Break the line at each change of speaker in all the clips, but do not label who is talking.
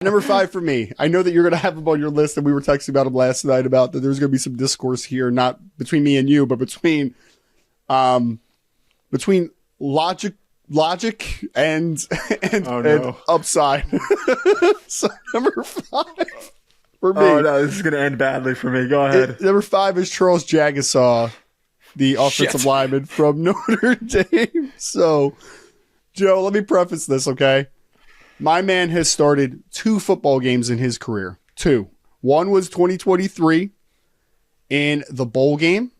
Number 5 for me. I know that you're going to have him on your list, and we were texting about him last night about that there's going to be some discourse here, not between me and you, but between logic and upside. So number 5 for me.
Oh no, this is going to end badly for me. Go ahead.
Number 5 is Charles Jagusah, the offensive lineman from Notre Dame. So, Joe, let me preface this, okay? My man has started 2 football games in his career. 2. One was 2023 in the bowl game.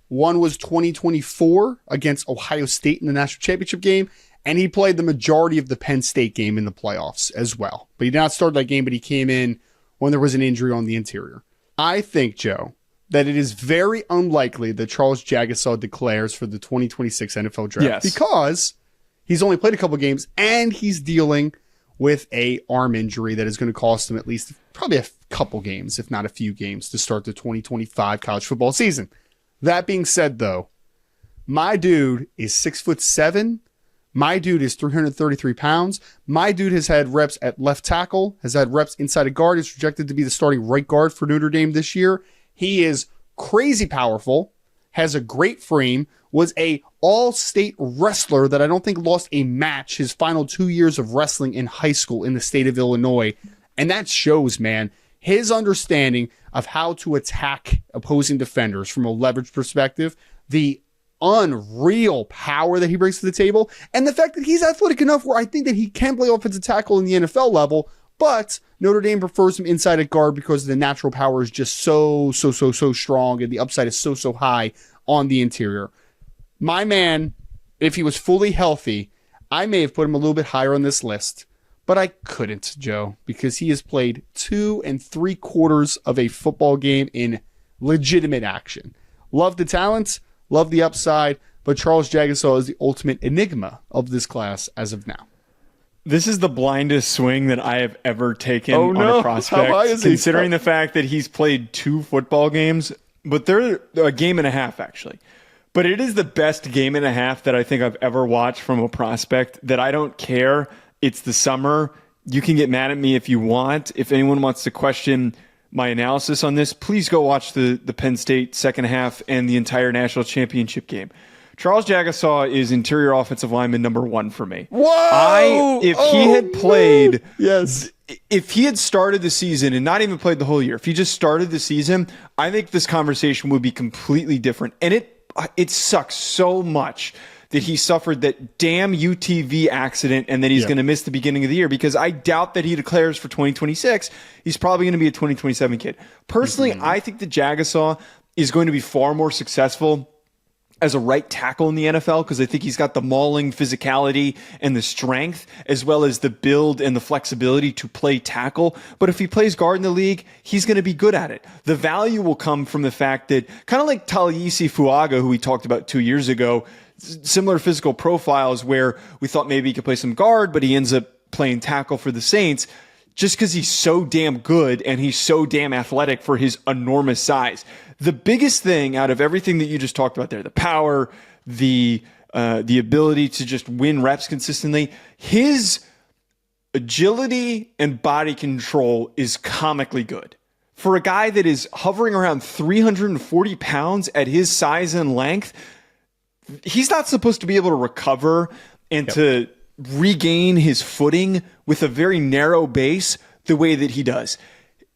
One was 2024 against Ohio State in the national championship game. And he played the majority of the Penn State game in the playoffs as well. But he did not start that game, but he came in when there was an injury on the interior. I think, Joe, that it is very unlikely that Charles Jagusah declares for the 2026 NFL draft.
Yes.
Because he's only played a couple games, and he's dealing with a arm injury that is going to cost him at least probably a couple games, if not a few games, to start the 2025 college football season. That being said, though, my dude is 6'7". My dude is 333 pounds. My dude has had reps at left tackle, has had reps inside a guard. Is projected to be the starting right guard for Notre Dame this year. He is crazy powerful, has a great frame, was a all-state wrestler that I don't think lost a match his final 2 years of wrestling in high school in the state of Illinois. And that shows, man, his understanding of how to attack opposing defenders from a leverage perspective, the unreal power that he brings to the table, and the fact that he's athletic enough where I think that he can play offensive tackle in the NFL level, but Notre Dame prefers him inside at guard because the natural power is just so strong and the upside is so high on the interior. My man, if he was fully healthy, I may have put him a little bit higher on this list, but I couldn't, Joe, because he has played 2 3/4 of a football game in legitimate action. Love the talent, love the upside, but Charles Jagusah is the ultimate enigma of this class as of now.
This is the blindest swing that I have ever taken on a prospect,
How high is he?
considering the fact that he's played 2 football games, but they're a game and a half, actually. But it is the best game and a half that I think I've ever watched from a prospect that I don't care. It's the summer. You can get mad at me if you want. If anyone wants to question my analysis on this, please go watch the Penn State second half and the entire national championship game. Charles Jagusah is interior offensive lineman number 1 for me.
Whoa!
If he had played,
yes,
if he had started the season and not even played the whole year, if he just started the season, I think this conversation would be completely different. And it sucks so much that he suffered that damn UTV accident and that he's going to miss the beginning of the year, because I doubt that he declares for 2026. He's probably going to be a 2027 kid. Personally, I think that Jagusah is going to be far more successful as a right tackle in the NFL, because I think he's got the mauling physicality and the strength, as well as the build and the flexibility to play tackle. But if he plays guard in the league, he's going to be good at it. The value will come from the fact that, kind of like Taliesin Fuaga, who we talked about 2 years ago, similar physical profiles where we thought maybe he could play some guard, but he ends up playing tackle for the Saints just because he's so damn good and he's so damn athletic for his enormous size. The biggest thing out of everything that you just talked about there, the power, the ability to just win reps consistently, his agility and body control is comically good. For a guy that is hovering around 340 pounds at his size and length, he's not supposed to be able to recover and to regain his footing with a very narrow base the way that he does.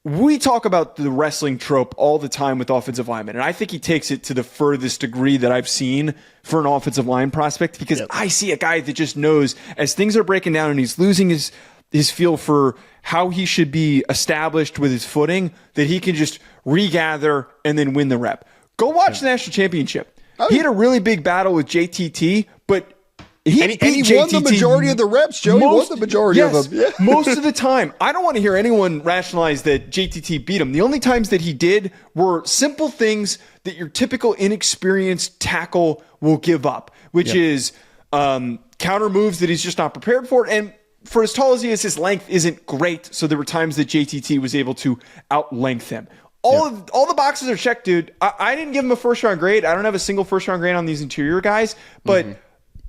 We talk about the wrestling trope all the time with offensive linemen, and I think he takes it to the furthest degree that I've seen for an offensive line prospect, because I see a guy that just knows as things are breaking down and he's losing his feel for how he should be established with his footing, that he can just regather and then win the rep. Go watch the national championship. He had a really big battle with JTT, but he
won the majority of the reps, Joe. He won the majority of them. Yeah.
Most of the time. I don't want to hear anyone rationalize that JTT beat him. The only times that he did were simple things that your typical inexperienced tackle will give up, which is counter moves that he's just not prepared for. And for as tall as he is, his length isn't great. So there were times that JTT was able to outlength him. All the boxes are checked, dude. I didn't give him a first-round grade. I don't have a single first-round grade on these interior guys, but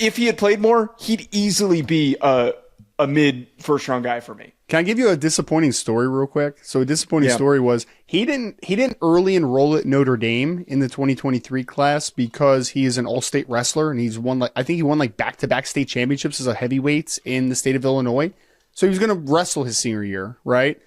if he had played more, he'd easily be a a mid first round guy for me.
Can I give you a disappointing story real quick? So a disappointing story was he didn't early enroll at Notre Dame in the 2023 class because he is an all-state wrestler and he's won I think he won back-to-back state championships as a heavyweight in the state of Illinois. So he was going to wrestle his senior year, right?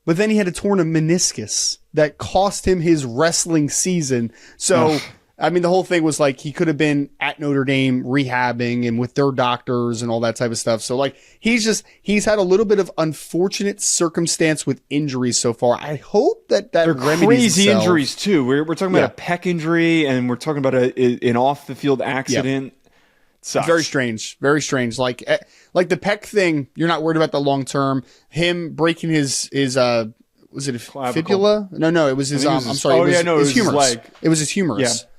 But then he had a torn meniscus that cost him his wrestling season. So I mean, the whole thing was he could have been at Notre Dame rehabbing and with their doctors and all that type of stuff. So he's had a little bit of unfortunate circumstance with injuries so far. I hope that
they're
remedies
crazy
itself.
injuries too. We're talking about a pec injury and we're talking about an off the field accident. Sucks.
Very strange. Very strange. Like the pec thing, you're not worried about the long term. Him breaking his was it a fibula? No, it was his I'm sorry. It was his humerus.
leg.
It was his humerus.
Yeah.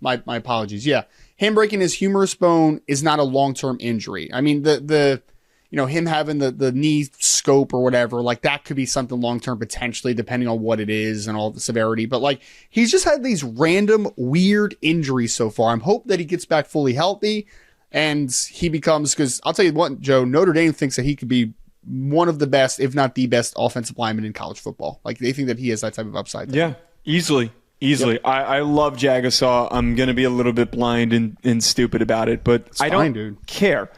My apologies. Yeah. Him breaking his humerus bone is not a long-term injury. I mean, him having the knee scope or whatever, that could be something long-term potentially, depending on what it is and all the severity. But he's just had these random weird injuries so far. I'm hoping that he gets back fully healthy and he becomes, because I'll tell you what, Joe, Notre Dame thinks that he could be one of the best, if not the best offensive lineman in college football. They think that he has that type of upside.
Yeah, easily. Yep. I love Jagusah. I'm going to be a little bit blind and stupid about it, but I don't care.